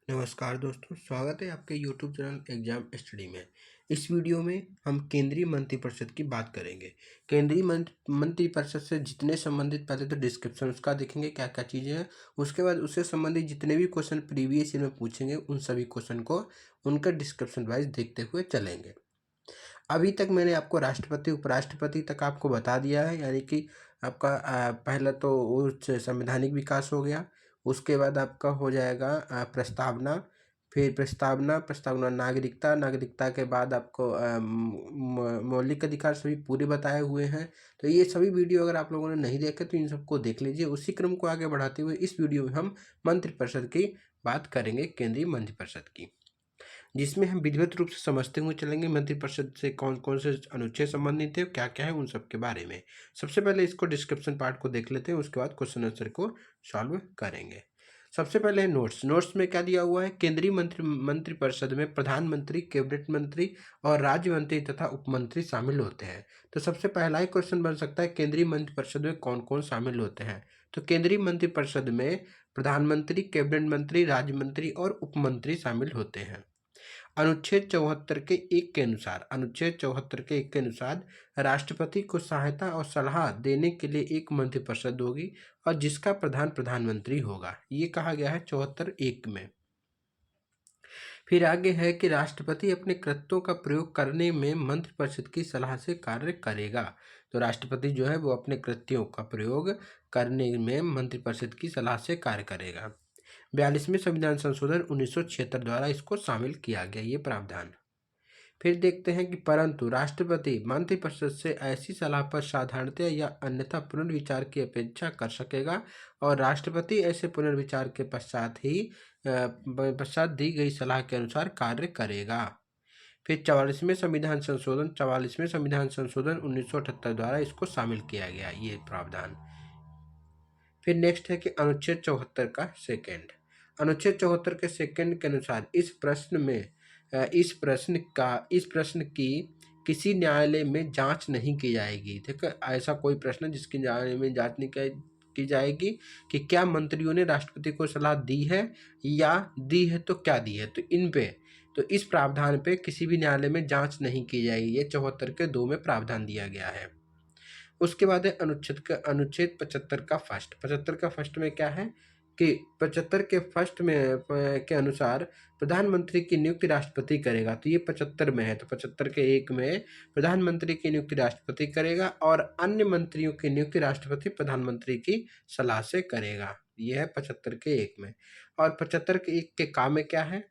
नमस्कार दोस्तों, स्वागत है आपके YouTube चैनल एग्जाम स्टडी में। इस वीडियो में हम केंद्रीय मंत्रिपरिषद की बात करेंगे। केंद्रीय मंत्रिपरिषद से जितने संबंधित पहले तो डिस्क्रिप्शन उसका देखेंगे क्या क्या चीज़ें हैं। उसके बाद उससे संबंधित जितने भी क्वेश्चन प्रीवियस ईयर में पूछेंगे उन सभी क्वेश्चन को उनका डिस्क्रिप्शन वाइज देखते हुए चलेंगे। अभी तक मैंने आपको राष्ट्रपति उपराष्ट्रपति तक आपको बता दिया है, यानी कि आपका पहला तो उच्च संवैधानिक विकास हो गया। उसके बाद आपका हो जाएगा प्रस्तावना, फिर प्रस्तावना नागरिकता के बाद आपको मौलिक अधिकार सभी पूरे बताए हुए हैं। तो ये सभी वीडियो अगर आप लोगों ने नहीं देखे तो इन सबको देख लीजिए। उसी क्रम को आगे बढ़ाते हुए इस वीडियो में हम मंत्रिपरिषद की बात करेंगे, केंद्रीय मंत्रिपरिषद की, जिसमें हम विधिवत रूप से समझते हुए चलेंगे मंत्रिपरिषद से कौन कौन से अनुच्छेद संबंधित है, क्या क्या है, उन सब के बारे में। सबसे पहले इसको डिस्क्रिप्शन पार्ट को देख लेते हैं, उसके बाद क्वेश्चन आंसर को सॉल्व करेंगे। सबसे पहले है नोट्स में क्या दिया हुआ है। केंद्रीय मंत्रिपरिषद में प्रधानमंत्री, कैबिनेट मंत्री और राज्य मंत्री तथा उपमंत्री शामिल होते हैं। तो सबसे पहला ही क्वेश्चन बन सकता है, केंद्रीय मंत्रिपरिषद में कौन कौन शामिल होते हैं। तो केंद्रीय मंत्रिपरिषद में प्रधानमंत्री, कैबिनेट मंत्री, राज्य मंत्री और उपमंत्री शामिल होते हैं। अनुच्छेद 74 के एक के अनुसार राष्ट्रपति को सहायता और सलाह देने के लिए एक मंत्रिपरिषद होगी और जिसका प्रधान प्रधानमंत्री होगा। ये कहा गया है 74(1) में। फिर आगे है कि राष्ट्रपति अपने कृत्यों का प्रयोग करने में मंत्रिपरिषद की सलाह से कार्य करेगा। तो राष्ट्रपति जो है वो अपने कृत्यों का प्रयोग करने में मंत्रिपरिषद की सलाह से कार्य करेगा। 42वें संविधान संशोधन 1976 द्वारा इसको शामिल किया गया, ये प्रावधान। फिर देखते हैं कि परंतु राष्ट्रपति मंत्रिपरिषद से ऐसी सलाह पर साधारणतया या अन्यथा पुनर्विचार की अपेक्षा कर सकेगा और राष्ट्रपति ऐसे पुनर्विचार के पश्चात दी गई सलाह के अनुसार कार्य करेगा। फिर 44वें संविधान संशोधन 1978 द्वारा इसको शामिल किया गया, ये प्रावधान। फिर नेक्स्ट है कि अनुच्छेद 74 का सेकेंड। अनुच्छेद 74 के सेकेंड के अनुसार इस प्रश्न की किसी न्यायालय में जांच नहीं की जाएगी। ठीक है, ऐसा कोई प्रश्न जिसकी न्यायालय में जांच नहीं की जाएगी कि क्या मंत्रियों ने राष्ट्रपति को सलाह दी है या दी है तो क्या दी है। तो इस प्रावधान पे किसी भी न्यायालय में जांच नहीं की जाएगी। ये 74 के 2 में प्रावधान दिया गया है। उसके बाद है अनुच्छेद 75 का फर्स्ट में क्या है कि 75 के फर्स्ट में के अनुसार प्रधानमंत्री की नियुक्ति राष्ट्रपति करेगा। तो ये 75 में है। तो 75 के 1 में प्रधानमंत्री की नियुक्ति राष्ट्रपति करेगा और अन्य मंत्रियों की नियुक्ति राष्ट्रपति प्रधानमंत्री की सलाह से करेगा। यह है 75 के 1 में। और 75 के 1 के का में क्या है,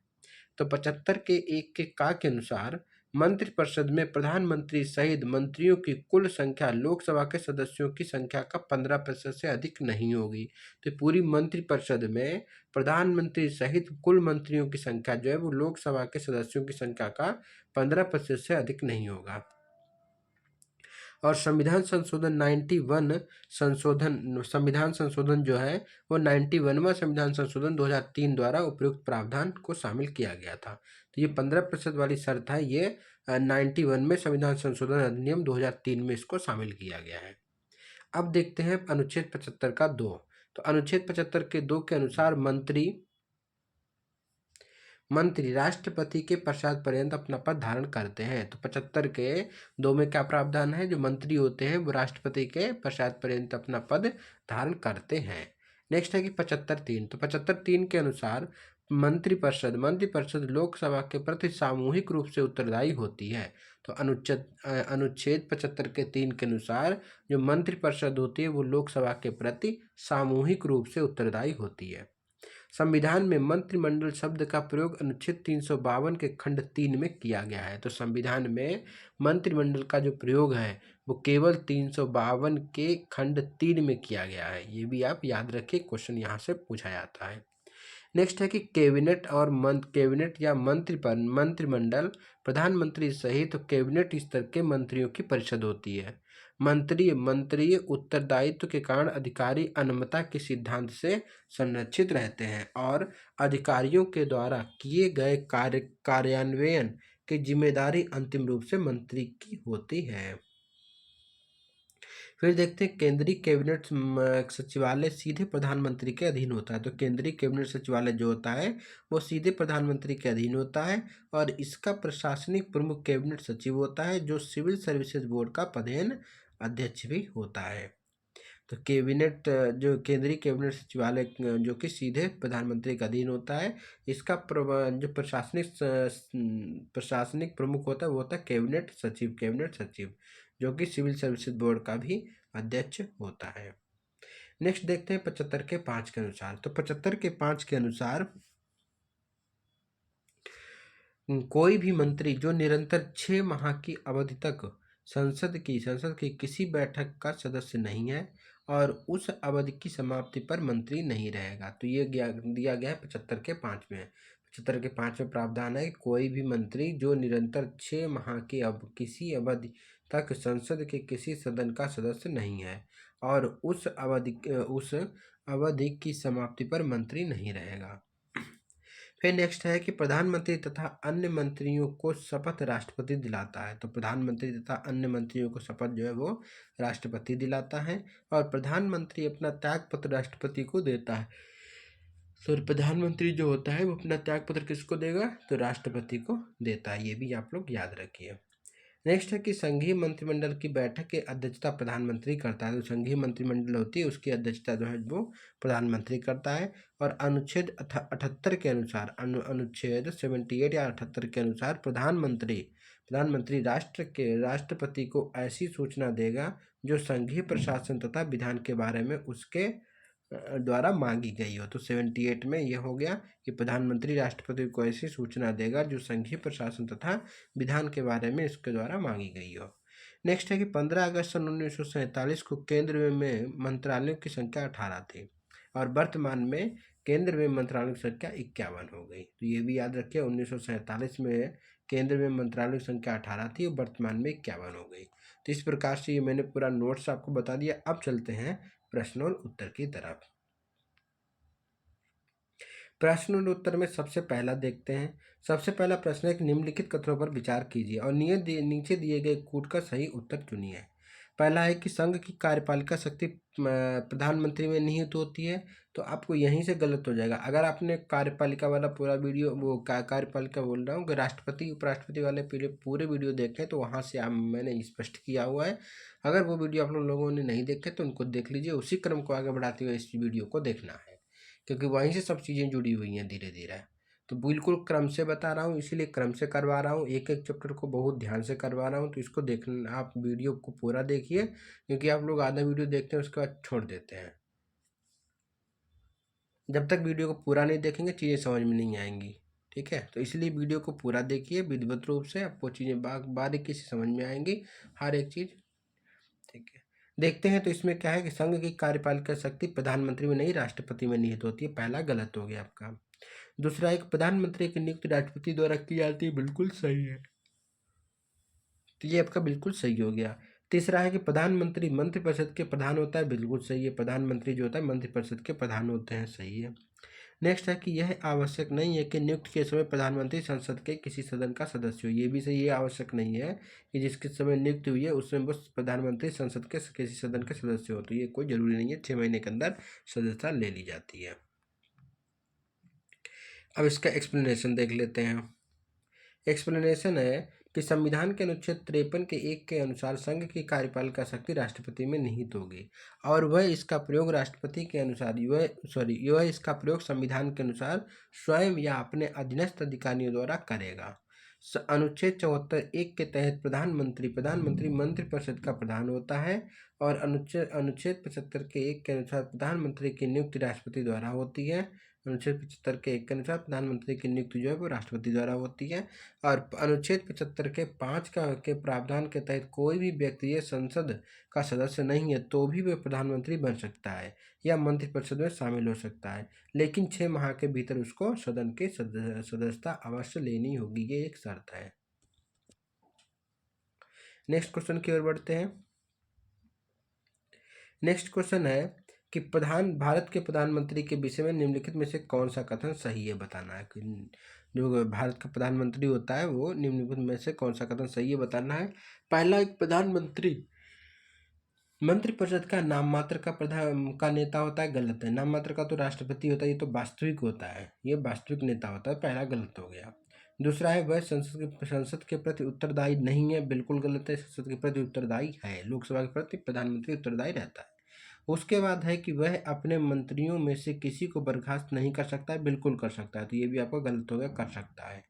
तो 75 के 1 के का के अनुसार मंत्रिपरिषद में प्रधानमंत्री सहित मंत्रियों की कुल संख्या लोकसभा के सदस्यों की संख्या का 15% से अधिक नहीं होगी। तो पूरी मंत्रिपरिषद में प्रधानमंत्री सहित कुल मंत्रियों की संख्या जो है वो लोकसभा के सदस्यों की संख्या का 15% से अधिक नहीं होगा। और संविधान संशोधन जो है वो 91वां संविधान संशोधन 2003 द्वारा उपयुक्त प्रावधान को शामिल किया गया था। तो ये 15% वाली शर्त है, ये 91 में संविधान संशोधन अधिनियम 2003 में इसको शामिल किया गया है। अब देखते हैं अनुच्छेद 75 का 2। तो अनुच्छेद 75 के 2 के अनुसार मंत्री राष्ट्रपति के पश्चात पर्यंत अपना पद धारण करते हैं। तो 75 के 2 में क्या प्रावधान है, जो मंत्री होते हैं वो राष्ट्रपति के पश्चात पर्यंत अपना पद धारण करते हैं। नेक्स्ट है कि 75(3। तो 75(3) के अनुसार मंत्रिपरिषद लोकसभा के प्रति सामूहिक रूप से उत्तरदायी होती है। तो अनुच्छेद 75 के 3 के अनुसार जो मंत्रिपरिषद होती है वो लोकसभा के प्रति सामूहिक रूप से उत्तरदायी होती है। संविधान में मंत्रिमंडल शब्द का प्रयोग अनुच्छेद 352 के खंड 3 में किया गया है। तो संविधान में मंत्रिमंडल का जो प्रयोग है वो केवल 352 के खंड 3 में किया गया है। ये भी आप याद रखिए, क्वेश्चन यहाँ से पूछा जाता है। नेक्स्ट है कि कैबिनेट या मंत्रिमंडल प्रधानमंत्री सहित कैबिनेट स्तर के मंत्रियों की परिषद होती है। मंत्रीय उत्तरदायित्व के कारण अधिकारी अनमता के सिद्धांत से संरक्षित रहते हैं और अधिकारियों के द्वारा किए गए कार्यान्वयन की जिम्मेदारी अंतिम रूप से मंत्री की होती है। फिर देखते हैं केंद्रीय कैबिनेट सचिवालय सीधे प्रधानमंत्री के अधीन होता है। तो केंद्रीय कैबिनेट सचिवालय जो होता है वो सीधे प्रधानमंत्री के अधीन होता है और इसका प्रशासनिक प्रमुख कैबिनेट सचिव होता है जो सिविल सर्विसेज बोर्ड का प्रधान अध्यक्ष भी होता है। तो कैबिनेट जो केंद्रीय कैबिनेट सचिवालय जो कि सीधे प्रधानमंत्री के अधीन होता है, इसका जो प्रशासनिक प्रमुख होता है वो होता है कैबिनेट सचिव जो कि सिविल सर्विसेज बोर्ड का भी अध्यक्ष होता है। नेक्स्ट देखते हैं 75 के 5 के अनुसार। तो 75 के 5 के अनुसार कोई भी मंत्री जो निरंतर 6 माह की अवधि तक संसद की किसी बैठक का सदस्य नहीं है और उस अवधि की समाप्ति पर मंत्री नहीं रहेगा। तो ये दिया गया है 75 के 5 में। 75 के 5 में प्रावधान है कि कोई भी मंत्री जो निरंतर 6 माह की किसी अवधि तक संसद के किसी सदन का सदस्य नहीं है और उस अवधि की समाप्ति पर मंत्री नहीं रहेगा। फिर नेक्स्ट है कि प्रधानमंत्री तथा अन्य मंत्रियों को शपथ राष्ट्रपति दिलाता है। तो प्रधानमंत्री तथा अन्य मंत्रियों को शपथ जो है वो राष्ट्रपति दिलाता है और प्रधानमंत्री अपना त्यागपत्र राष्ट्रपति को देता है। तो प्रधानमंत्री जो होता है वो अपना त्यागपत्र किसको देगा? तो राष्ट्रपति को देता है। ये भी आप लोग याद रखिए। नेक्स्ट है कि संघीय मंत्रिमंडल की बैठक की अध्यक्षता प्रधानमंत्री करता है। तो संघीय मंत्रिमंडल होती है उसकी अध्यक्षता जो है वो प्रधानमंत्री करता है और अनुच्छेद 78 के अनुसार अनुच्छेद 78 या 78 के अनुसार प्रधानमंत्री राष्ट्रपति को ऐसी सूचना देगा जो संघीय प्रशासन तथा विधान के बारे में उसके द्वारा मांगी गई हो। तो 78 में यह हो गया कि प्रधानमंत्री राष्ट्रपति को ऐसी सूचना देगा जो संघीय प्रशासन तथा विधान के बारे में इसके द्वारा मांगी गई हो। नेक्स्ट है कि 15 अगस्त सन 1947 को केंद्र में मंत्रालयों की संख्या 18 थी और वर्तमान में केंद्र में मंत्रालयों की संख्या 51 हो गई। तो ये भी याद रखिए 1947 में केंद्र में मंत्रालयों की संख्या 18 थी और वर्तमान में 51 हो गई। तो इस प्रकार से ये मैंने पूरा नोट्स आपको बता दिया। अब चलते हैं प्रश्न और उत्तर की तरफ। प्रश्न और उत्तर में सबसे पहला देखते हैं। सबसे पहला प्रश्न है कि निम्नलिखित कथनों पर विचार कीजिए और नीचे दिए गए कूट का सही उत्तर चुनिए। पहला है कि संघ की कार्यपालिका शक्ति प्रधानमंत्री में निहित होती है। तो आपको यहीं से गलत हो जाएगा। अगर आपने कार्यपालिका वाला पूरा वीडियो वो कार्यपालिका बोल रहा हूँ कि राष्ट्रपति उपराष्ट्रपति वाले पूरे वीडियो देखें तो वहाँ से मैंने स्पष्ट किया हुआ है। अगर वो वीडियो आप लोगों ने नहीं देखे तो उनको देख लीजिए। उसी क्रम को आगे बढ़ाते हुए इस वीडियो को देखना है क्योंकि वहीं से सब चीज़ें जुड़ी हुई हैं धीरे धीरे। तो बिल्कुल क्रम से बता रहा हूँ, इसीलिए क्रम से करवा रहा हूँ। एक एक चैप्टर को बहुत ध्यान से करवा रहा हूँ। तो इसको देखना, आप वीडियो को पूरा देखिए क्योंकि आप लोग आधा वीडियो देखते हैं उसके बाद छोड़ देते हैं। जब तक वीडियो को पूरा नहीं देखेंगे चीज़ें समझ में नहीं आएंगी। ठीक है, तो इसलिए वीडियो को पूरा देखिए विधिवत रूप से, आपको चीज़ें बारीकी से समझ में आएंगी हर एक चीज़। ठीक है, देखते हैं। तो इसमें क्या है कि संघ की कार्यपालिका शक्ति प्रधानमंत्री में नहीं राष्ट्रपति में निहित होती है। पहला गलत हो गया आपका। दूसरा, एक प्रधानमंत्री की नियुक्ति राष्ट्रपति द्वारा की जाती है, बिल्कुल सही है। तो ये आपका बिल्कुल सही हो गया। तीसरा है कि प्रधानमंत्री मंत्रिपरिषद के प्रधान होता है, बिल्कुल सही है। प्रधानमंत्री जो होता है मंत्रिपरिषद के प्रधान होते हैं, सही है। नेक्स्ट है कि यह आवश्यक नहीं है कि नियुक्ति के समय प्रधानमंत्री संसद के किसी सदन का सदस्य हो। ये भी सही है, आवश्यक नहीं है कि जिसके समय नियुक्ति हुई है उस समय बस प्रधानमंत्री संसद के किसी सदन के सदस्य हो। तो ये कोई जरूरी नहीं है, 6 महीने के अंदर सदस्यता ले ली जाती है। अब इसका एक्सप्लेनेशन देख लेते हैं। एक्सप्लेनेशन है कि संविधान के अनुच्छेद 53 के 1 के अनुसार संघ की कार्यपालिका शक्ति राष्ट्रपति में निहित होगी और वह इसका प्रयोग राष्ट्रपति के अनुसार वह इसका प्रयोग संविधान के अनुसार स्वयं या अपने अधीनस्थ अधिकारियों द्वारा करेगा। अनुच्छेद 74(1) के तहत प्रधानमंत्री मंत्रिपरिषद का प्रधान होता है और अनुच्छेद 75 के 1 के अनुसार प्रधानमंत्री की नियुक्ति राष्ट्रपति द्वारा होती है। अनुच्छेद 75 के 1 के अनुसार प्रधानमंत्री की नियुक्ति जो है वो राष्ट्रपति द्वारा होती है और अनुच्छेद 75 के 5 के प्रावधान के तहत कोई भी व्यक्ति ये संसद का सदस्य नहीं है तो भी वह प्रधानमंत्री बन सकता है या मंत्रिपरिषद में शामिल हो सकता है, लेकिन 6 माह के भीतर उसको सदन की सदस्यता अवश्य लेनी होगी। ये एक शर्त है। नेक्स्ट क्वेश्चन की ओर बढ़ते हैं। नेक्स्ट क्वेश्चन है कि भारत के प्रधानमंत्री के विषय में निम्नलिखित में से कौन सा कथन सही है, बताना है कि जो भारत का प्रधानमंत्री होता है वो निम्नलिखित में से कौन सा कथन सही है बताना है। पहला, एक प्रधानमंत्री मंत्रिपरिषद का नाम मात्र का प्रधान का नेता होता है, गलत है। नाम मात्र का तो राष्ट्रपति होता है, ये तो वास्तविक होता है, ये वास्तविक नेता होता है, पहला गलत हो गया। दूसरा है वह संसद के प्रति उत्तरदायी नहीं है, बिल्कुल गलत है। संसद के प्रति उत्तरदायी है, लोकसभा के प्रति प्रधानमंत्री उत्तरदायी रहता है। उसके बाद है कि वह अपने मंत्रियों में से किसी को बर्खास्त नहीं कर सकता है, बिल्कुल कर सकता है, तो ये भी आपका गलत हो गया, कर सकता है।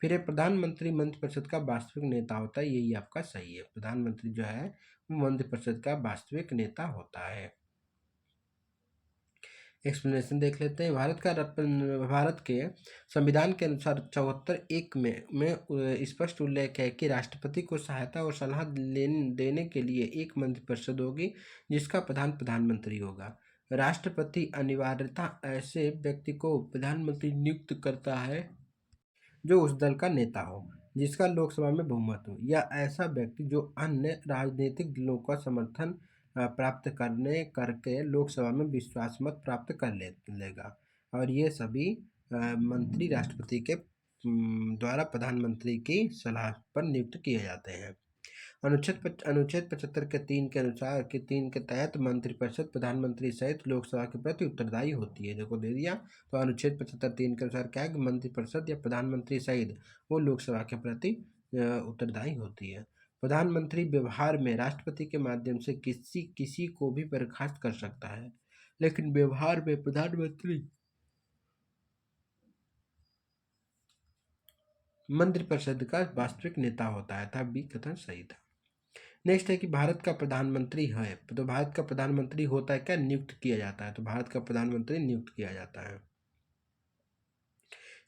फिर ये प्रधानमंत्री मंत्रिपरिषद का वास्तविक नेता होता है, यही आपका सही है। प्रधानमंत्री जो है वो मंत्रिपरिषद का वास्तविक नेता होता है। एक्सप्लेनेशन देख लेते हैं। भारत के संविधान के अनुसार 74(1) में स्पष्ट उल्लेख है कि राष्ट्रपति को सहायता और सलाह देने के लिए एक मंत्रिपरिषद होगी, जिसका प्रधान प्रधानमंत्री होगा। राष्ट्रपति अनिवार्यतः ऐसे व्यक्ति को प्रधानमंत्री नियुक्त करता है जो उस दल का नेता हो, जिसका लोकसभा में बहुमत हो, या ऐसा व्यक्ति जो अन्य राजनीतिक दलों का समर्थन प्राप्त करने करके लोकसभा में विश्वास मत प्राप्त कर लेगा। और ये सभी मंत्री राष्ट्रपति के द्वारा प्रधानमंत्री की सलाह पर नियुक्त किए जाते हैं। अनुच्छेद 75 के 3 के अनुसार के 3 के तहत मंत्रिपरिषद प्रधानमंत्री सहित लोकसभा के प्रति उत्तरदायी होती है। देखो दे दिया, तो अनुच्छेद 75 3 के अनुसार क्या है कि मंत्रिपरिषद या प्रधानमंत्री सहित वो लोकसभा के प्रति उत्तरदायी होती है। प्रधानमंत्री व्यवहार में राष्ट्रपति के माध्यम से किसी को भी बर्खास्त कर सकता है, लेकिन व्यवहार में प्रधानमंत्री मंत्रिपरिषद का वास्तविक नेता होता है, था बी कथन सही था। नेक्स्ट है कि भारत का प्रधानमंत्री है, तो भारत का प्रधानमंत्री होता है क्या, नियुक्त किया जाता है, तो भारत का प्रधानमंत्री नियुक्त किया जाता है।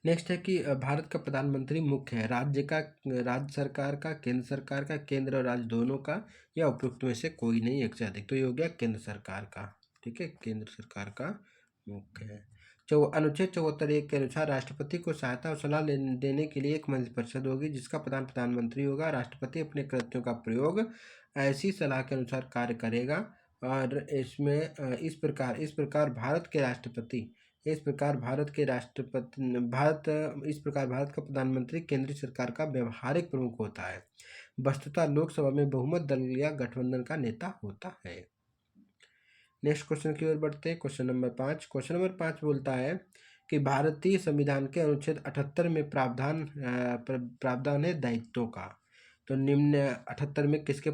नेक्स्ट है कि भारत का प्रधानमंत्री मुख्य है, राज्य सरकार का, केंद्र सरकार का, केंद्र और राज्य दोनों का, या उपयुक्त में से कोई नहीं, एक से अधिक, तो ये हो गया केंद्र सरकार का। ठीक है, केंद्र सरकार का मुख्य है। अनुच्छेद 74(1) के अनुसार राष्ट्रपति को सहायता और सलाह देने के लिए एक मंत्रिपरिषद होगी, जिसका प्रधान प्रधानमंत्री होगा। राष्ट्रपति अपने कृत्यों का प्रयोग ऐसी सलाह के अनुसार कार्य करेगा, और इसमें इस प्रकार भारत का प्रधानमंत्री केंद्रीय सरकार का व्यवहारिक प्रमुख होता है। वस्तुतः लोकसभा में बहुमत दल या गठबंधन का नेता होता है। नेक्स्ट क्वेश्चन की ओर बढ़ते हैं। क्वेश्चन नंबर 5 बोलता है कि भारतीय संविधान के अनुच्छेद 78 में प्रावधान है दायित्वों का, तो निम्न 78 में किसके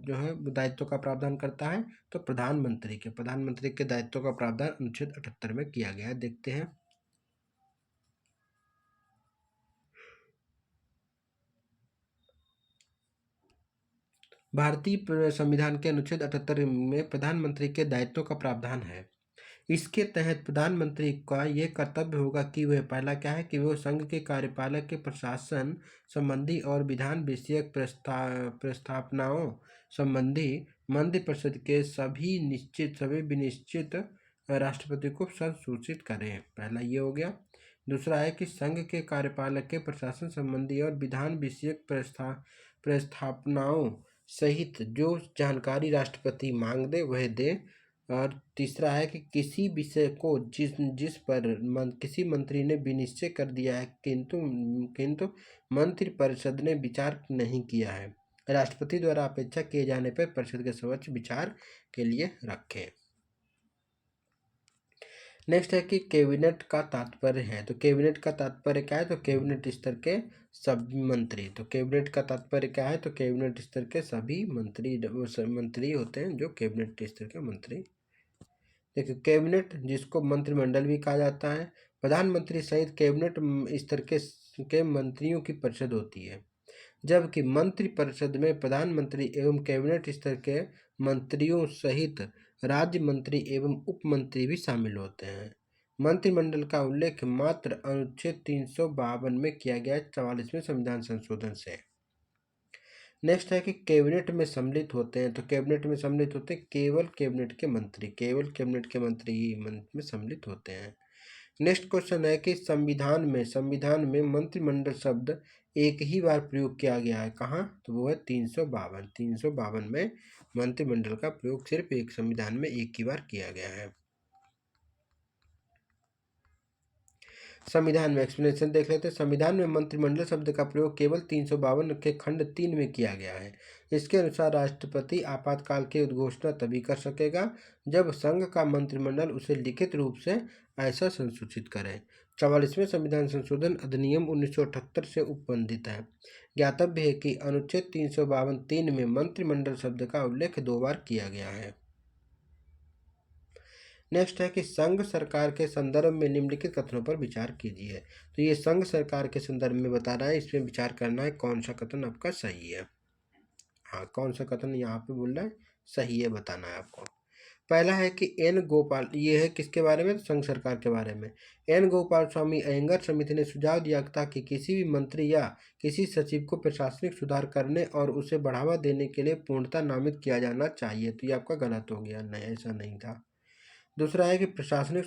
जो है दायित्व का प्रावधान करता है, तो प्रधानमंत्री के दायित्व का प्रावधान अनुच्छेद 78 में किया गया है। देखते हैं। भारतीय संविधान के अनुच्छेद 78 में प्रधानमंत्री के दायित्व का प्रावधान है। इसके तहत प्रधानमंत्री का यह कर्तव्य होगा कि वह पहला क्या है कि वह संघ के कार्यपालक के प्रशासन संबंधी और विधान विषयक प्रस्तावनाओं संबंधी मंत्रिपरिषद के सभी विनिश्चित राष्ट्रपति को संसूचित करें। पहला ये हो गया। दूसरा है कि संघ के कार्यपालक के प्रशासन संबंधी और विधान विषयक प्रस्तावनाओं सहित जो जानकारी राष्ट्रपति मांग दे वह दे। और तीसरा है कि किसी विषय को जिस पर किसी मंत्री ने विनिश्चय कर दिया है किंतु मंत्रिपरिषद ने विचार नहीं किया है, राष्ट्रपति द्वारा अपेक्षा किए जाने पर परिषद के समक्ष विचार के लिए रखें। नेक्स्ट है कि कैबिनेट का तात्पर्य है, तो कैबिनेट का तात्पर्य क्या है, तो कैबिनेट स्तर के सभी मंत्री। तो कैबिनेट का तात्पर्य क्या है, तो कैबिनेट स्तर के सभी मंत्री होते हैं जो कैबिनेट स्तर के मंत्री। देखिए कैबिनेट जिसको मंत्रिमंडल भी कहा जाता है, प्रधानमंत्री सहित कैबिनेट स्तर के मंत्रियों की परिषद होती है, जबकि मंत्रिपरिषद में प्रधानमंत्री एवं कैबिनेट स्तर के मंत्रियों सहित राज्य मंत्री एवं उप मंत्री भी शामिल होते हैं। मंत्रिमंडल का उल्लेख मात्र अनुच्छेद 352 में किया गया है 44वें संविधान संशोधन से। नेक्स्ट है कि कैबिनेट में सम्मिलित होते हैं, तो कैबिनेट में सम्मिलित होते हैं केवल कैबिनेट के मंत्री ही में सम्मिलित होते हैं। नेक्स्ट क्वेश्चन है कि संविधान में मंत्रिमंडल शब्द एक ही बार प्रयोग किया गया है, कहाँ, तो वो है 352 में मंत्रिमंडल का प्रयोग सिर्फ एक संविधान में एक ही बार किया गया है। संविधान में एक्सप्लेनेशन देख लेते हैं। संविधान में मंत्रिमंडल शब्द का प्रयोग केवल 352 के खंड 3 में किया गया है। इसके अनुसार राष्ट्रपति आपातकाल की उद्घोषणा तभी कर सकेगा जब संघ का मंत्रिमंडल उसे लिखित रूप से ऐसा संसूचित करे। 44वें संविधान संशोधन अधिनियम 1978 से उपबंधित है। ज्ञातव्य है कि अनुच्छेद 352(3) में मंत्रिमंडल शब्द का उल्लेख 2 बार किया गया है। नेक्स्ट है कि संघ सरकार के संदर्भ में निम्नलिखित कथनों पर विचार कीजिए। तो ये संघ सरकार के संदर्भ में बता रहा है, इसमें विचार करना है कौन सा कथन आपका सही है। हाँ, कौन सा कथन यहाँ पे बोल रहा है सही है, बताना है आपको। पहला है कि एन गोपाल, ये है किसके बारे में, संघ सरकार के बारे में। एन गोपाल स्वामी अयंगर समिति ने सुझाव दिया था कि किसी भी मंत्री या किसी सचिव को प्रशासनिक सुधार करने और उसे बढ़ावा देने के लिए पूर्णतः नामित किया जाना चाहिए। तो ये आपका गलत हो गया, नहीं ऐसा नहीं था। दूसरा है कि प्रशासनिक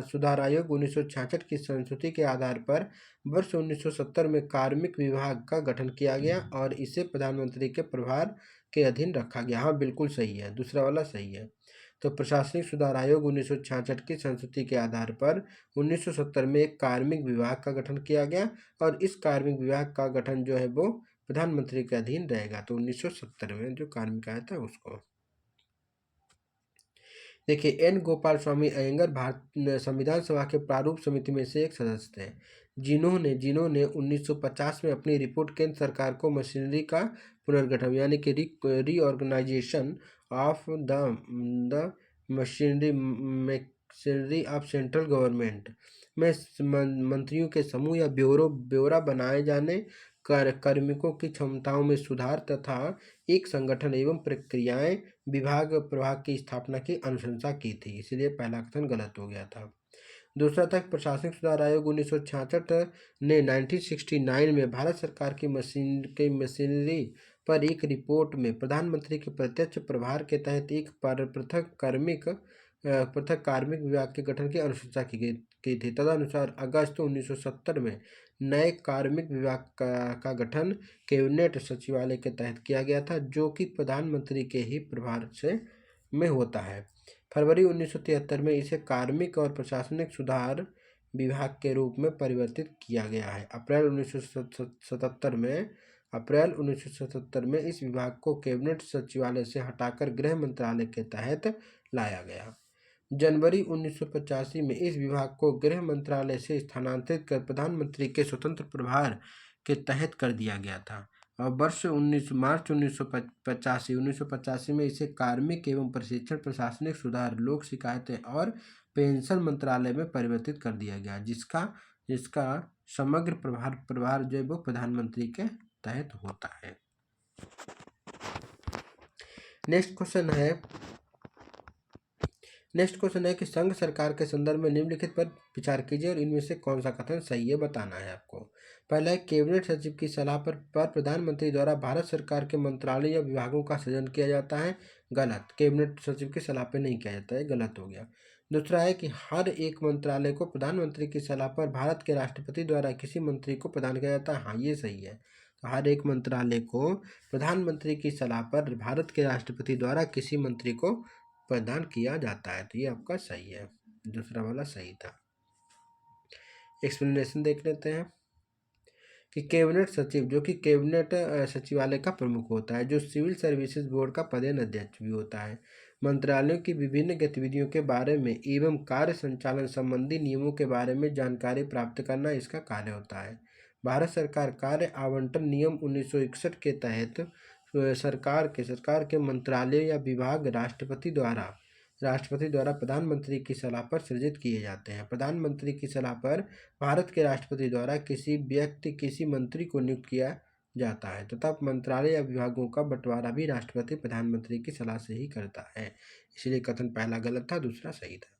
सुधार आयोग 1966 की संस्तुति के आधार पर वर्ष 1970 में कार्मिक विभाग का गठन किया गया और इसे प्रधानमंत्री के प्रभार के अधीन रखा गया। हाँ, बिल्कुल सही है, दूसरा वाला सही है। तो प्रशासनिक सुधार आयोग 1966 की संस्तुति के आधार पर 1970 में एक कार्मिक विभाग का गठन किया गया और इस कार्मिक विभाग का गठन जो है वो प्रधानमंत्री के अधीन रहेगा। तो 1970 में जो कार्मिक आया था उसको। देखिए, एन गोपाल स्वामी अयंगर भारत संविधान सभा के प्रारूप समिति में से एक सदस्य थे, जिन्होंने 1950 में अपनी रिपोर्ट केंद्र सरकार को मशीनरी का पुनर्गठन यानी कि reorganisation of the machinery of central government में मंत्रियों के समूह या ब्यौरा बनाए जाने, कार्मिकों की क्षमताओं में सुधार तथा एक संगठन एवं प्रक्रियाएं विभाग प्रभाग की स्थापना की अनुशंसा की थी। इसलिए पहला कथन गलत हो गया था। दूसरा था प्रशासनिक सुधार आयोग 1966 ने 1969 में भारत सरकार की मशीनरी पर एक रिपोर्ट में प्रधानमंत्री के प्रत्यक्ष प्रभार के तहत एक पृथक कार्मिक विभाग के गठन की अनुशंसा की थी। तदनुसार अगस्त 1970 में नए कार्मिक विभाग का गठन कैबिनेट सचिवालय के तहत किया गया था, जो कि प्रधानमंत्री के ही प्रभार से में होता है। फरवरी 1973 में इसे कार्मिक और प्रशासनिक सुधार विभाग के रूप में परिवर्तित किया गया है। अप्रैल 1977 में इस विभाग को कैबिनेट सचिवालय से हटाकर गृह मंत्रालय के तहत लाया गया। जनवरी 1985 में इस विभाग को गृह मंत्रालय से स्थानांतरित कर प्रधानमंत्री के स्वतंत्र प्रभार के तहत कर दिया गया था और मार्च 1985 में इसे कार्मिक एवं प्रशिक्षण, प्रशासनिक सुधार, लोक शिकायतें और पेंशन मंत्रालय में परिवर्तित कर दिया गया, जिसका समग्र प्रभार जो है वो प्रधानमंत्री के तहत होता है। नेक्स्ट क्वेश्चन है कि संघ सरकार के संदर्भ में निम्नलिखित पर विचार कीजिए और इनमें से कौन सा कथन सही है, बताना है आपको। पहला है, कैबिनेट सचिव की सलाह पर प्रधानमंत्री द्वारा भारत सरकार के मंत्रालय या विभागों का सृजन किया जाता है। गलत, कैबिनेट सचिव की सलाह पर नहीं किया जाता है, गलत हो गया। दूसरा है कि हर एक मंत्रालय को प्रधानमंत्री की सलाह पर भारत के राष्ट्रपति द्वारा किसी मंत्री को प्रदान किया जाता है। हाँ, ये सही है। तो हर एक मंत्रालय को प्रधानमंत्री की सलाह पर भारत के राष्ट्रपति द्वारा किसी मंत्री को प्रदान किया जाता है। तो ये आपका सही है, दूसरा वाला सही था। एक्सप्लेनेशन देख लेते हैं कि कैबिनेट सचिव, जो कि कैबिनेट सचिवालय का प्रमुख होता है, जो सिविल सर्विसेज बोर्ड का पदेन अध्यक्ष भी होता है, मंत्रालयों की विभिन्न गतिविधियों के बारे में एवं कार्य संचालन संबंधी नियमों के बारे में जानकारी प्राप्त करना इसका कार्य होता है। भारत सरकार कार्य आवंटन नियम 1961 के तहत सरकार के मंत्रालय या विभाग राष्ट्रपति द्वारा प्रधानमंत्री की सलाह पर सृजित किए जाते हैं। प्रधानमंत्री की सलाह पर भारत के राष्ट्रपति द्वारा किसी मंत्री को नियुक्त किया जाता है तथा मंत्रालय या विभागों का बंटवारा भी राष्ट्रपति प्रधानमंत्री की सलाह से ही करता है। इसलिए कथन पहला गलत था, दूसरा सही था।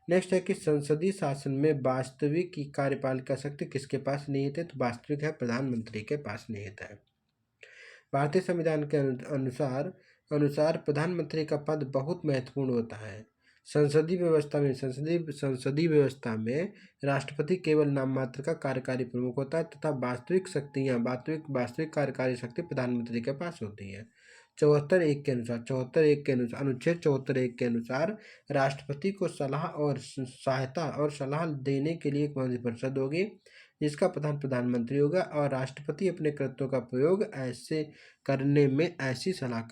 नेक्स्ट है कि संसदीय शासन में वास्तविक कार्यपालिका शक्ति किसके पास निहित है, तो वास्तविक है प्रधानमंत्री के पास निहित है। भारतीय संविधान के अनुसार प्रधानमंत्री का पद बहुत महत्वपूर्ण होता है। संसदीय व्यवस्था में राष्ट्रपति केवल नाम मात्र का कार्यकारी प्रमुख होता है तथा वास्तविक कार्यकारी शक्ति प्रधानमंत्री के पास होती है। अनुच्छेद 74(1) के अनुसार राष्ट्रपति को सहायता और सलाह देने के लिए एक मंत्रिपरिषद होगी, जिसका प्रधान प्रधानमंत्री होगा, और राष्ट्रपति अपने कृत्यों का प्रयोग ऐसे करने में ऐसी सलाह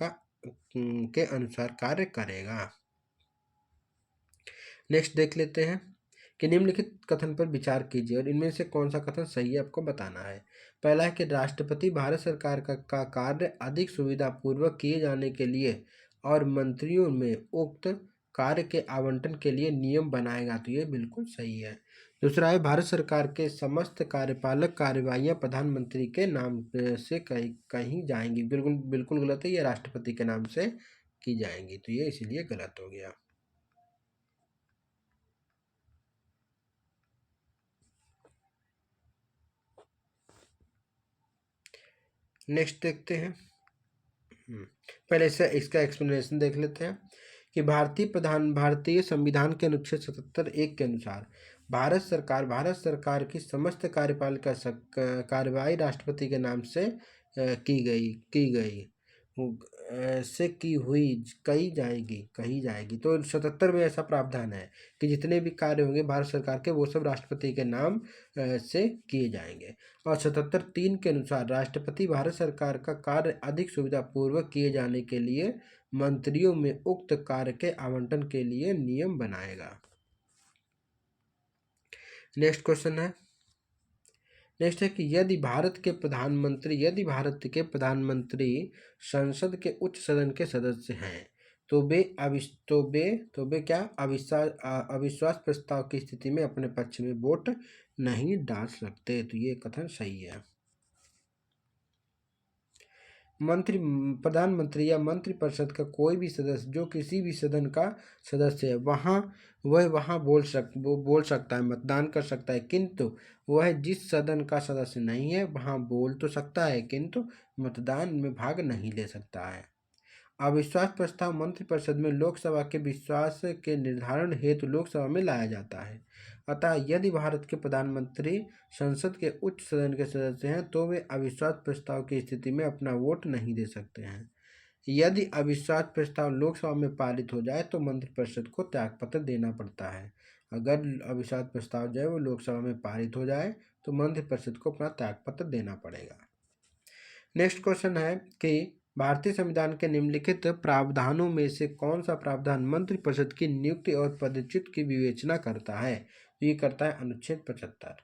के अनुसार कार्य करेगा। नेक्स्ट देख लेते हैं कि निम्नलिखित कथन पर विचार कीजिए और इनमें से कौन सा कथन सही है आपको बताना है। पहला है कि राष्ट्रपति भारत सरकार का कार्य अधिक सुविधापूर्वक किए जाने के लिए और मंत्रियों में उक्त कार्य के आवंटन के लिए नियम बनाएगा, तो ये बिल्कुल सही है। दूसरा है भारत सरकार के समस्त कार्यपालक कार्यवाहियां प्रधानमंत्री के नाम से कहीं जाएंगी, बिल्कुल बिल्कुल गलत है, ये राष्ट्रपति के नाम से की जाएंगी, तो ये इसीलिए गलत हो गया। नेक्स्ट देखते हैं, पहले से इसका एक्सप्लेनेशन देख लेते हैं कि भारतीय संविधान के अनुच्छेद 77(1) के अनुसार भारत सरकार की समस्त कार्यपालिका कार्यवाही राष्ट्रपति के नाम से कही जाएगी। तो 77 में ऐसा प्रावधान है कि जितने भी कार्य होंगे भारत सरकार के वो सब राष्ट्रपति के नाम से किए जाएंगे। और 77(3) के अनुसार राष्ट्रपति भारत सरकार का कार्य अधिक सुविधापूर्वक किए जाने के लिए मंत्रियों में उक्त कार्य के आवंटन के लिए नियम बनाएगा। नेक्स्ट क्वेश्चन है, नेक्स्ट है कि यदि भारत के प्रधानमंत्री संसद के उच्च सदन के सदस्य हैं तो वे क्या अविश्वास प्रस्ताव की स्थिति में अपने पक्ष में वोट नहीं डाल सकते, तो ये कथन सही है। प्रधानमंत्री या मंत्रिपरिषद का कोई भी सदस्य जो किसी भी सदन का सदस्य है वह बोल सकता है, मतदान कर सकता है, किंतु वह जिस सदन का सदस्य नहीं है वहाँ बोल तो सकता है किंतु मतदान में भाग नहीं ले सकता है। अविश्वास प्रस्ताव मंत्रिपरिषद में लोकसभा के विश्वास के निर्धारण हेतु लोकसभा में लाया जाता है। अतः यदि भारत के प्रधानमंत्री संसद के उच्च सदन के सदस्य हैं तो वे अविश्वास प्रस्ताव की स्थिति में अपना वोट नहीं दे सकते हैं। यदि अविश्वास प्रस्ताव लोकसभा में पारित हो जाए तो मंत्रिपरिषद को त्यागपत्र देना पड़ता है। अगर अविश्वास प्रस्ताव जो है वो लोकसभा में पारित हो जाए तो मंत्रिपरिषद को अपना त्यागपत्र देना पड़ेगा। नेक्स्ट क्वेश्चन है कि भारतीय संविधान के निम्नलिखित प्रावधानों में से कौन सा प्रावधान मंत्रिपरिषद की नियुक्ति और पदच्युत की विवेचना करता है, तो ये करता है अनुच्छेद 75।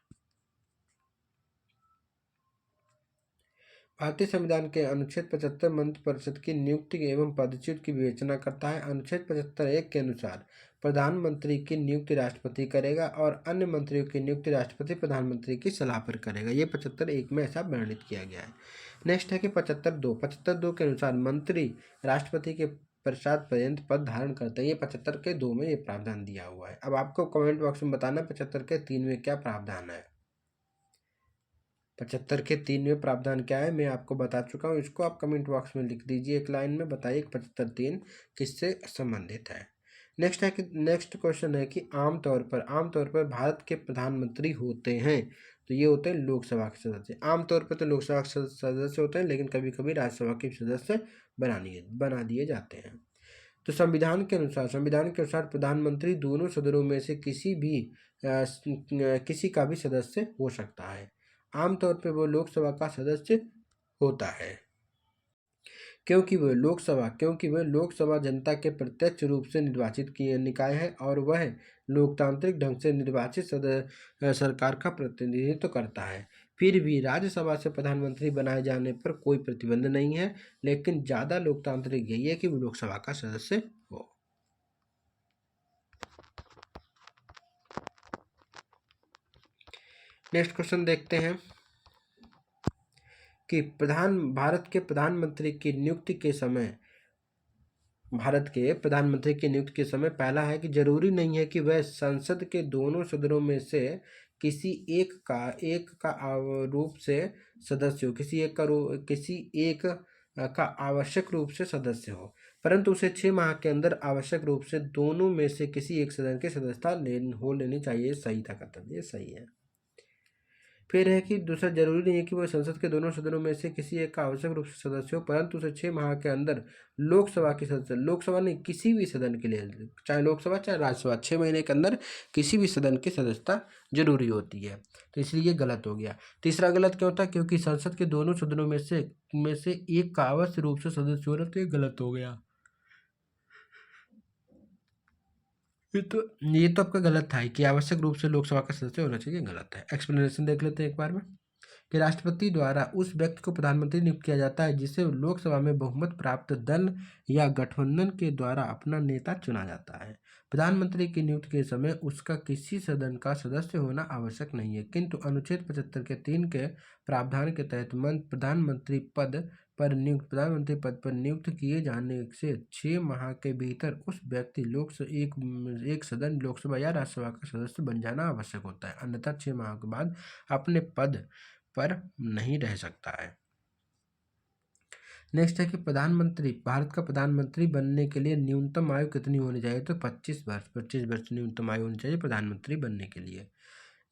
भारतीय संविधान के अनुच्छेद 75 मंत्रिपरिषद की नियुक्ति एवं पदच्युत की विवेचना करता है। अनुच्छेद 75(1) के अनुसार प्रधानमंत्री की नियुक्ति राष्ट्रपति करेगा और अन्य मंत्रियों की नियुक्ति राष्ट्रपति प्रधानमंत्री की सलाह पर करेगा, ये 75(1) में ऐसा वर्णित किया गया है। नेक्स्ट है कि 75(2) के अनुसार मंत्री राष्ट्रपति के पश्चात पर्यंत पद धारण करते हैं, ये 75(2) में ये प्रावधान दिया हुआ है। अब आपको कमेंट बॉक्स में बताना 75(3) में क्या प्रावधान है। 75(3) में प्रावधान क्या है मैं आपको बता चुका हूँ, इसको आप कमेंट बॉक्स में लिख दीजिए, एक लाइन में बताइए 75(3) किससे संबंधित है। नेक्स्ट क्वेश्चन है कि आमतौर पर भारत के प्रधानमंत्री होते हैं, तो ये होते हैं लोकसभा के सदस्य। आमतौर पर तो लोकसभा के सदस्य होते हैं, लेकिन कभी कभी राज्यसभा के सदस्य बना दिए जाते हैं। तो संविधान के अनुसार प्रधानमंत्री दोनों सदनों में से किसी का भी सदस्य हो सकता है। आमतौर पर वो लोकसभा का सदस्य होता है क्योंकि वह लोकसभा जनता के प्रत्यक्ष रूप से निर्वाचित निकाय है और वह लोकतांत्रिक ढंग से निर्वाचित सरकार का प्रतिनिधित्व करता है। फिर भी राज्यसभा से प्रधानमंत्री बनाए जाने पर कोई प्रतिबंध नहीं है, लेकिन ज़्यादा लोकतांत्रिक यही है कि वो लोकसभा का सदस्य हो। नेक्स्ट क्वेश्चन देखते हैं कि भारत के प्रधानमंत्री की नियुक्ति के समय पहला है कि जरूरी नहीं है कि वह संसद के दोनों सदनों में से किसी एक का रूप से सदस्य हो, किसी एक का आवश्यक रूप से सदस्य हो, परंतु उसे 6 माह के अंदर आवश्यक रूप से दोनों में से किसी एक सदन की सदस्यता लेनी चाहिए। सही था कथन, ये सही है। फिर है कि दूसरा, जरूरी नहीं है कि वह संसद के दोनों सदनों में से किसी एक का आवश्यक रूप से सदस्य हो, परंतु उसे 6 माह के अंदर लोकसभा के सदस्य, लोकसभा नहीं किसी भी सदन के लिए, चाहे लोकसभा चाहे राज्यसभा, 6 महीने के अंदर किसी भी सदन की सदस्यता जरूरी होती है। तो इसलिए ये गलत हो गया। तीसरा गलत क्यों था? क्योंकि संसद के दोनों सदनों में से एक का आवश्यक रूप से सदस्य हो रहा, तो ये गलत हो गया। ये तो आपका गलत था कि आवश्यक रूप से लोकसभा का सदस्य होना चाहिए, गलत है। एक्सप्लेनेशन देख लेते हैं एक बार में कि राष्ट्रपति द्वारा उस व्यक्ति को प्रधानमंत्री नियुक्त किया जाता है जिसे लोकसभा में बहुमत प्राप्त दल या गठबंधन के द्वारा अपना नेता चुना जाता है। प्रधानमंत्री की नियुक्ति के समय उसका किसी सदन का सदस्य होना आवश्यक नहीं है, किंतु अनुच्छेद 75 के 3 के प्रावधान के तहत प्रधानमंत्री पद पर नियुक्त किए जाने से 6 माह के भीतर उस व्यक्ति एक सदन लोकसभा या राज्यसभा का सदस्य बन जाना आवश्यक होता है, अन्यथा 6 माह के बाद अपने पद पर नहीं रह सकता है। नेक्स्ट है कि भारत का प्रधानमंत्री बनने के लिए न्यूनतम आयु कितनी होनी चाहिए? तो 25 वर्ष न्यूनतम आयु होनी चाहिए प्रधानमंत्री बनने के लिए।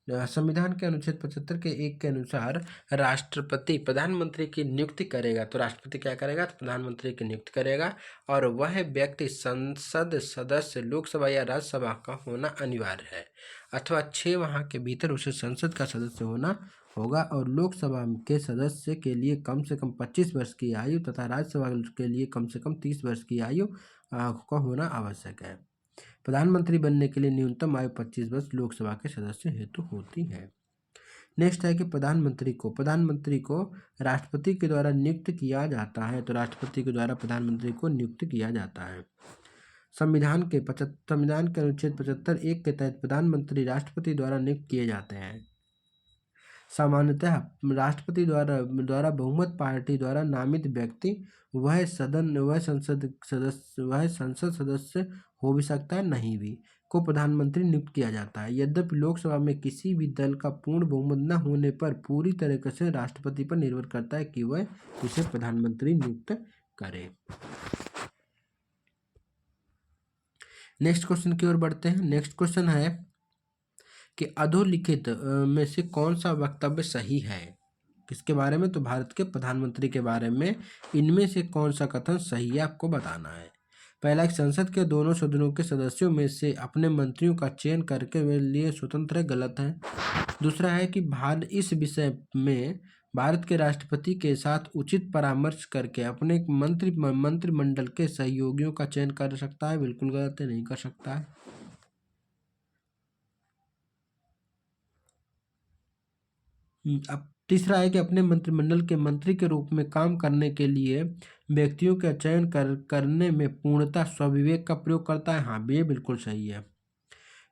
संविधान के अनुच्छेद 75 के 1 के अनुसार राष्ट्रपति प्रधानमंत्री की नियुक्ति करेगा। तो राष्ट्रपति क्या करेगा? तो प्रधानमंत्री की नियुक्ति करेगा, और वह व्यक्ति संसद सदस्य लोकसभा या राज्यसभा का होना अनिवार्य है, अथवा 6 माह के भीतर उसे संसद का सदस्य होना होगा, और लोकसभा के सदस्य के लिए कम से कम 25 वर्ष की आयु तथा राज्यसभा के लिए कम से कम 30 वर्ष की आयु का होना आवश्यक है। प्रधानमंत्री बनने के लिए न्यूनतम आयु 25 वर्ष लोकसभा के सदस्य हेतु होती है। नेक्स्ट है कि प्रधानमंत्री को राष्ट्रपति के द्वारा नियुक्त किया जाता है। तो राष्ट्रपति के द्वारा प्रधानमंत्री को नियुक्त किया जाता है। संविधान के अनुच्छेद 75(1) के तहत प्रधानमंत्री राष्ट्रपति द्वारा नियुक्त किए जाते हैं। सामान्यतः राष्ट्रपति द्वारा बहुमत पार्टी द्वारा नामित व्यक्ति वह संसद सदस्य हो भी सकता है, नहीं भी, को प्रधानमंत्री नियुक्त किया जाता है। यद्यपि लोकसभा में किसी भी दल का पूर्ण बहुमत न होने पर पूरी तरह से राष्ट्रपति पर निर्भर करता है कि वह इसे प्रधानमंत्री नियुक्त करे। नेक्स्ट क्वेश्चन की ओर बढ़ते हैं। नेक्स्ट क्वेश्चन है कि अधोलिखित में से कौन सा वक्तव्य सही है? किसके बारे में? तो भारत के प्रधानमंत्री के बारे में। इनमें से कौन सा कथन सही है, आपको बताना है। पहला, एक संसद के दोनों सदनों के सदस्यों में से अपने मंत्रियों का चयन करके वे लिए स्वतंत्र, गलत है। दूसरा है कि भारत इस विषय में भारत के राष्ट्रपति के साथ उचित परामर्श करके अपने मंत्रिमंडल के सहयोगियों का चयन कर सकता है, बिल्कुल गलत है, नहीं कर सकता है। अब तीसरा है कि अपने मंत्रिमंडल के मंत्री के रूप में काम करने के लिए व्यक्तियों का चयन करने में पूर्णतः स्वविवेक का प्रयोग करता है। हाँ, ये बिल्कुल सही है।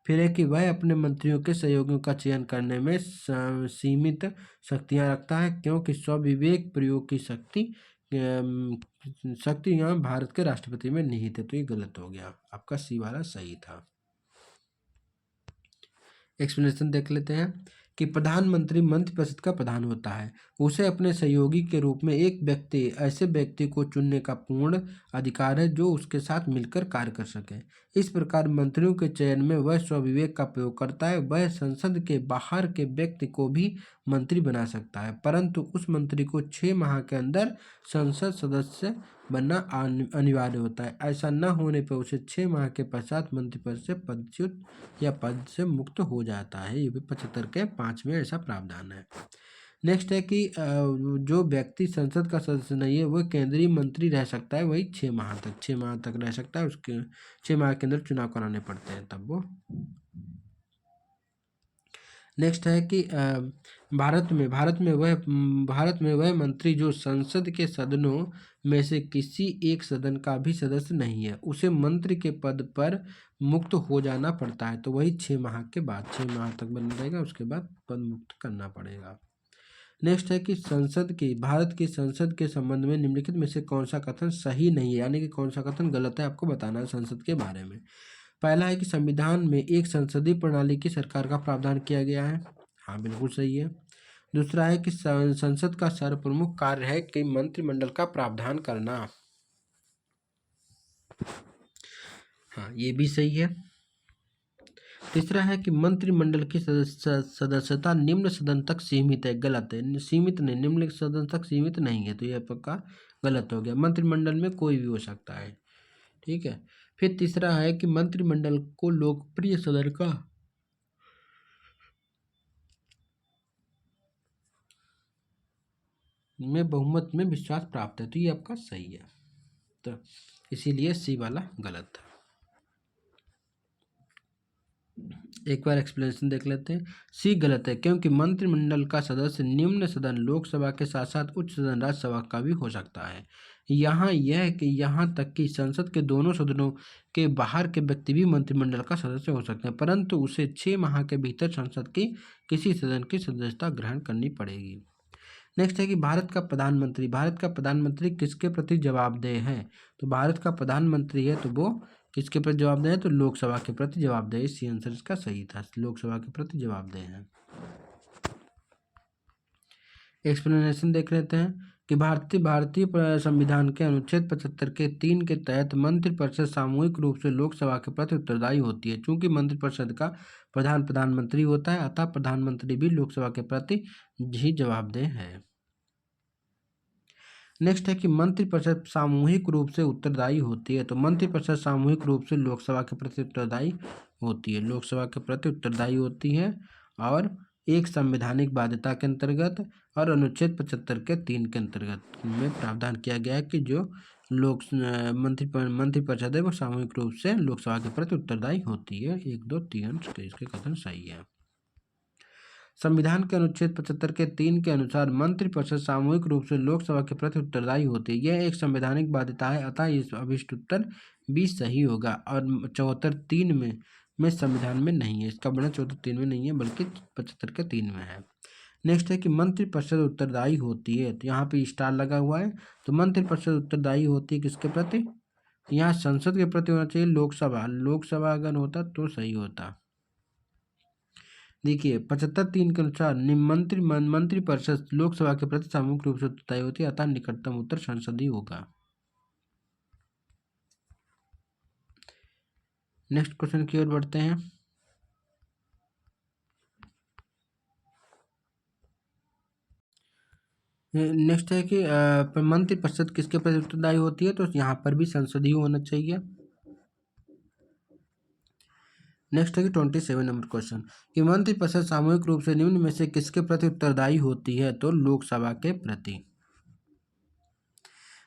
फिर है कि वह अपने मंत्रियों के सहयोगियों का चयन करने में सीमित शक्तियां रखता है, क्योंकि स्वविवेक प्रयोग की शक्ति यहाँ भारत के राष्ट्रपति में निहित है। तो ये गलत हो गया, आपका सी वाला सही था। एक्सप्लेनेशन देख लेते हैं कि प्रधानमंत्री मंत्रिपरिषद का प्रधान होता है। उसे अपने सहयोगी के रूप में ऐसे व्यक्ति को चुनने का पूर्ण अधिकार है जो उसके साथ मिलकर कार्य कर सके। इस प्रकार मंत्रियों के चयन में वह स्वविवेक का प्रयोग करता है। वह संसद के बाहर के व्यक्ति को भी मंत्री बना सकता है, परंतु उस मंत्री को 6 माह के अंदर संसद सदस्य बनना अनिवार्य होता है। ऐसा न होने पर उसे 6 माह के पश्चात मंत्रिपद से पदच्युत या पद से मुक्त हो जाता है। ये भी 75 के 5 में ऐसा प्रावधान है। नेक्स्ट है कि जो व्यक्ति संसद का सदस्य नहीं है वह केंद्रीय मंत्री रह सकता है, वही 6 माह तक रह सकता है। उसके 6 माह के अंदर चुनाव कराने पड़ते हैं तब वो। नेक्स्ट है कि भारत में वह मंत्री जो संसद के सदनों में से किसी एक सदन का भी सदस्य नहीं है, उसे मंत्री के पद पर मुक्त हो जाना पड़ता है। तो वही 6 माह के बाद, 6 माह तक बना रहेगा, उसके बाद पद मुक्त करना पड़ेगा। नेक्स्ट है कि भारत की संसद के संबंध में निम्नलिखित में से कौन सा कथन सही नहीं है, यानी कि कौन सा कथन गलत है, आपको बताना है संसद के बारे में। पहला है कि संविधान में एक संसदीय प्रणाली की सरकार का प्रावधान किया गया है। हाँ, बिल्कुल सही है। दूसरा है कि संसद का सर्वप्रमुख कार्य है कि मंत्रिमंडल का प्रावधान करना। हाँ, ये भी सही है। तीसरा है कि मंत्रिमंडल की सदस्यता निम्न सदन तक सीमित है। गलत है, सीमित नहीं, निम्न सदन तक सीमित नहीं है, तो यह पक्का गलत हो गया। मंत्रिमंडल में कोई भी हो सकता है, ठीक है। फिर तीसरा है कि मंत्रिमंडल को लोकप्रिय सदन का में बहुमत में विश्वास प्राप्त है, तो ये आपका सही है, तो इसीलिए सी वाला गलत था। एक बार एक्सप्लेनेशन देख लेते हैं। सी गलत है क्योंकि मंत्रिमंडल का सदस्य निम्न सदन लोकसभा के साथ साथ उच्च सदन राज्यसभा का भी हो सकता है। यहाँ यह है कि यहाँ तक कि संसद के दोनों सदनों के बाहर के व्यक्ति भी मंत्रिमंडल का सदस्य हो सकते हैं, परंतु उसे 6 माह के भीतर संसद की किसी सदन की सदस्यता ग्रहण करनी पड़ेगी। नेक्स्ट है कि भारत का प्रधानमंत्री किसके प्रति जवाबदेह है? तो भारत का प्रधानमंत्री है तो वो किसके प्रति जवाबदेह है? तो लोकसभा के प्रति जवाबदेह। सी आंसर इसका सही था, लोकसभा के प्रति जवाबदेह है। एक्सप्लेनेशन देख लेते हैं कि भारतीय संविधान के अनुच्छेद 75 के 3 के तहत मंत्रिपरिषद सामूहिक रूप से लोकसभा के प्रति उत्तरदायी होती है। चूंकि मंत्रिपरिषद का प्रधानमंत्री होता है, अतः प्रधानमंत्री भी लोकसभा के प्रति ही जवाबदेह है। नेक्स्ट है कि मंत्रिपरिषद सामूहिक रूप से उत्तरदायी होती है। तो मंत्रिपरिषद सामूहिक रूप से लोकसभा के प्रति उत्तरदायी होती है, लोकसभा के प्रति उत्तरदायी होती है, और एक संवैधानिक बाध्यता के अंतर्गत और अनुच्छेद 75 के 3 के अंतर्गत में प्रावधान किया गया है कि जो मंत्रिपरिषद है वो सामूहिक रूप से लोकसभा के प्रति उत्तरदायी होती है। 1, 2, 3 इसके कथन सही है। संविधान के अनुच्छेद 75 के 3 के अनुसार मंत्रिपरिषद सामूहिक रूप से लोकसभा के प्रति उत्तरदायी होती है। यह एक संवैधानिक बाध्यता है, अतः इस अभिष्ट उत्तर भी सही होगा। और 74(3) में संविधान में नहीं है, इसका वर्णन 74(3) में नहीं है बल्कि 75 के 3 में है। नेक्स्ट है कि मंत्रिपरिषद उत्तरदायी होती है, तो यहाँ पे स्टार लगा हुआ है। तो मंत्रिपरिषद उत्तरदायी होती है किसके प्रति? यहाँ संसद के प्रति होना चाहिए, लोकसभा अगर होता तो सही होता। देखिए 75(3) के अनुसार मंत्रिपरिषद लोकसभा के प्रति सामूहिक रूप से उत्तरदायी होती है, अतः निकटतम उत्तर संसद ही होगा। नेक्स्ट क्वेश्चन की ओर बढ़ते हैं। नेक्स्ट है कि मंत्रिपरिषद किसके प्रति उत्तरदायी होती है? तो यहाँ पर भी संसद ही होना चाहिए। नेक्स्ट है कि 27 नंबर क्वेश्चन कि मंत्रिपरिषद सामूहिक रूप से निम्न में से किसके प्रति उत्तरदायी होती है? तो लोकसभा के प्रति।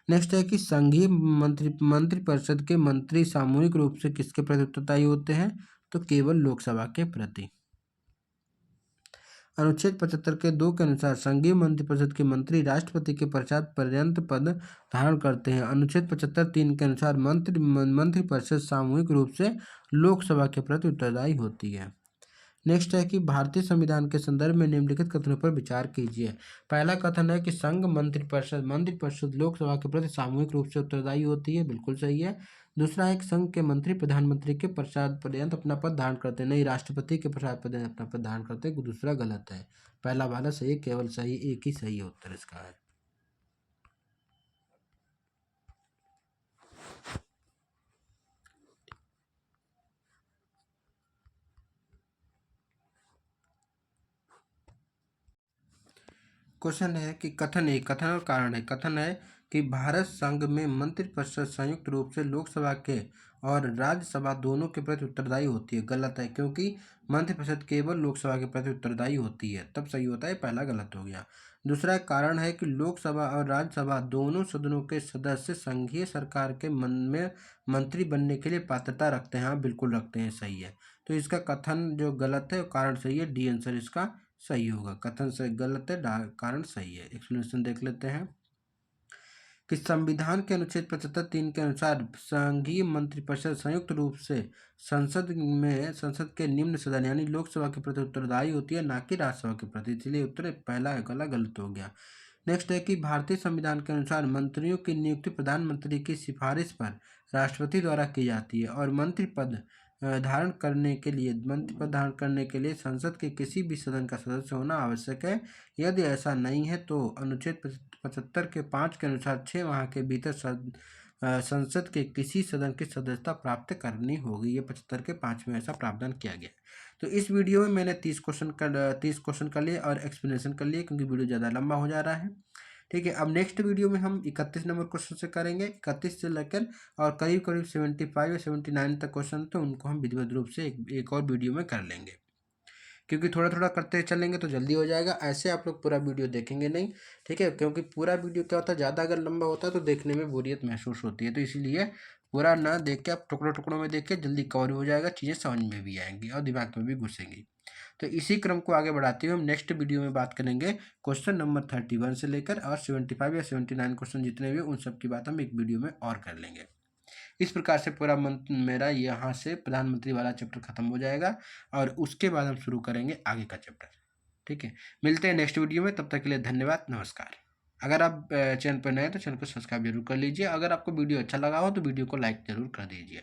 नेक्स्ट है कि संघीय मंत्रिपरिषद के मंत्री सामूहिक रूप से किसके प्रति उत्तरदायी होते हैं? तो केवल लोकसभा के प्रति। अनुच्छेद 75 के 2 के अनुसार संघीय मंत्रिपरिषद के मंत्री राष्ट्रपति के पश्चात पर्यंत पद धारण करते हैं। अनुच्छेद 75(3) के अनुसार मंत्रिपरिषद सामूहिक रूप से लोकसभा के प्रति उत्तरदायी होती है। नेक्स्ट है कि भारतीय संविधान के संदर्भ में निम्नलिखित कथनों पर विचार कीजिए। पहला कथन है कि संघ मंत्रिपरिषद लोकसभा के प्रति सामूहिक रूप से उत्तरदायी होती है, बिल्कुल सही है। दूसरा है कि संघ के मंत्री प्रधानमंत्री के पश्चात पर्यंत अपना पद धारण करते हैं, नहीं राष्ट्रपति के पश्चात पर्यंत अपना पद धारण करते हैं, दूसरा गलत है। पहला वाला सही है, केवल सही एक ही सही उत्तर इसका है। क्वेश्चन है कि कथन और कारण है। कथन है कि भारत संघ में मंत्रिपरिषद संयुक्त रूप से लोकसभा के और राज्यसभा दोनों के प्रति उत्तरदायी होती है। गलत है, क्योंकि मंत्रिपरिषद केवल लोकसभा के प्रति उत्तरदायी होती है, तब सही होता है। पहला गलत हो गया। दूसरा कारण है कि लोकसभा और राज्यसभा दोनों सदनों के सदस्य संघीय सरकार के मन में मंत्री बनने के लिए पात्रता रखते हैं। हाँ बिल्कुल रखते हैं, सही है। तो इसका कथन जो गलत है, कारण सही है, डी आंसर इसका सही होगा। कथन से गलत है, कारण सही है। एक्सप्लेनेशन देख लेते हैं कि संविधान के अनुच्छेद 75(3) के अनुसार संघीय मंत्रिपरिषद संयुक्त रूप से संसद के निम्न सदन यानी लोकसभा के प्रति उत्तरदायी होती है, ना कि राज्यसभा के प्रति, इसलिए उत्तर पहला गलत हो गया। नेक्स्ट है कि भारतीय संविधान के अनुसार मंत्रियों की नियुक्ति प्रधानमंत्री की सिफारिश पर राष्ट्रपति द्वारा की जाती है, और मंत्री पद धारण करने के लिए संसद के किसी भी सदन का सदस्य होना आवश्यक है। यदि ऐसा नहीं है तो अनुच्छेद 75 के 5 के अनुसार 6 माह के भीतर संसद के किसी सदन की सदस्यता प्राप्त करनी होगी। ये 75 के 5 में ऐसा प्रावधान किया गया। तो इस वीडियो में मैंने 30 क्वेश्चन कर लिए और एक्सप्लेनेशन कर लिए, क्योंकि वीडियो ज़्यादा लंबा हो जा रहा है। ठीक है, अब नेक्स्ट वीडियो में हम 31 नंबर क्वेश्चन से करेंगे, 31 से लेकर और करीब करीब 75 या 79 तक क्वेश्चन, तो उनको हम विधिवत रूप से एक और वीडियो में कर लेंगे, क्योंकि थोड़ा थोड़ा करते चलेंगे तो जल्दी हो जाएगा। ऐसे आप लोग पूरा वीडियो देखेंगे नहीं, ठीक है, क्योंकि पूरा वीडियो क्या होता है, ज़्यादा अगर लंबा होता है तो देखने में बोरियत महसूस होती है, तो इसीलिए पूरा ना देख के आप टुकड़ों टुकड़ों में देख के जल्दी कवर हो जाएगा, चीज़ें समझ में भी आएंगी और दिमाग में भी घुसेंगी। तो इसी क्रम को आगे बढ़ाते हुए हम नेक्स्ट वीडियो में बात करेंगे क्वेश्चन नंबर 31 से लेकर और 75 या 79 क्वेश्चन जितने भी, उन सब की बात हम एक वीडियो में और कर लेंगे। इस प्रकार से पूरा मंथ मेरा यहाँ से प्रधानमंत्री वाला चैप्टर खत्म हो जाएगा और उसके बाद हम शुरू करेंगे आगे का चैप्टर। ठीक है, मिलते हैं नेक्स्ट वीडियो में, तब तक के लिए धन्यवाद, नमस्कार। अगर आप चैनल पर नए हैं तो चैनल को सब्सक्राइब जरूर कर लीजिए। अगर आपको वीडियो अच्छा लगा हो तो वीडियो को लाइक जरूर कर दीजिए।